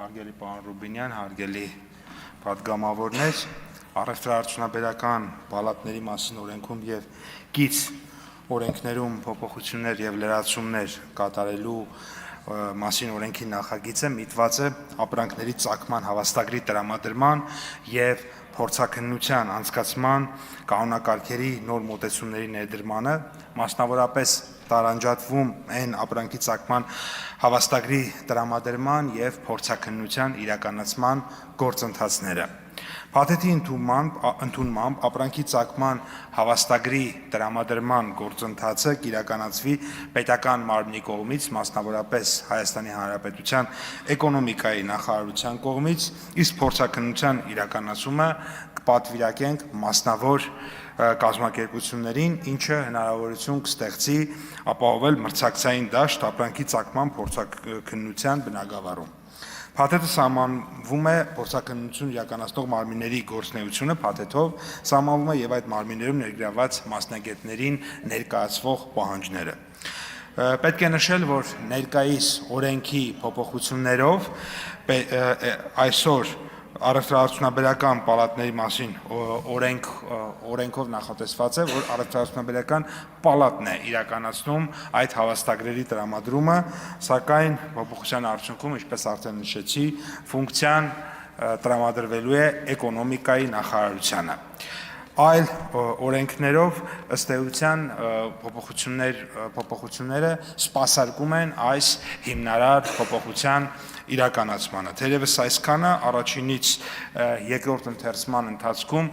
Հարգելի պարոն Ռուբինյան, հարգելի պատգամավորներ, առևտրաարդյունաբերական պալատների մասին օրենքում եւ կից օրենքներում փոփոխություններ եւ լրացումներ կատարելու մասին օրենքի նախագիծը միտված է ապրանքների ծագման հավաստագրի տրամադրման եւ փորձաքննության անցկացման կանոնակարգերի նոր մոտեցումների ներդրմանը, մասնավորապես տարանջատվում են ապրանքի ծագման հավաստագրի տրամադրման եւ փորձաքննության իրականացման գործընթացները։ Փաթեթի ընդունմամբ ապրանքի ծագման հավաստագրի տրամադրման գործընթացը կիրականացվի պետական մարմնի կողմից, մասնավորապես Հայաստանի Հանրապետության էկոնոմիկայի նախարարության կողմից, իսկ փորձաքննության իրականացումը կպատվիրակենք մասնավոր կազմակերպություններին, ինչը հնարավորություն կստեղծի ապահովել մրցակցային դաշտ ապրանքի ծագման փորձաքննության բնագավառում։ Փաթեթը սահմանվում է փորձաքննություն իրականացնող մարմինների գործունեությունը փաթեթով, սահմանվում է եւ այդ մարմիններում ներգրավված մասնագետներին ներկայացվող պահանջները։ Պետք է նշել, որ ներկայիս օրենքի փոփոխություններով այսօր առևտրաարդյունաբերական պալատների մասին օրենքով նախատեսված է, որ առևտրաարդյունաբերական պալատն է իրականացնում այդ հավաստագրերի տրամադրումը, սակայն փոփոխության արդյունքում, ինչպես արդեն նշեցի, ֆունկցիան տրամադրվելու է էկոնոմիկայի նախարարությանը։ Այլ օրենքներով ըստ էության փոփոխությունները սպասարկում են այս հիմնարար փոփոխության իրականացմանը։ Թերևս այսքանը առաջինից երկրորդ ընթերցման ընթացքում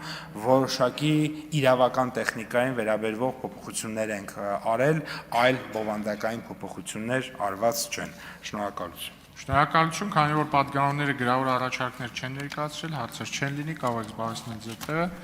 որոշակի իրավական տեխնիկային վերաբերվող փոփոխություններ ենք արել, այլ բովանդակային փոփոխություններ արված չեն։ Շնորհակալություն։ Շնորհակալություն, քանի որ պատգամավորները գրավոր առաջարկներ չեն ներկայացրել, հարցեր չեն լինի, կարող եք զբաղեցնել ձեր տեղը։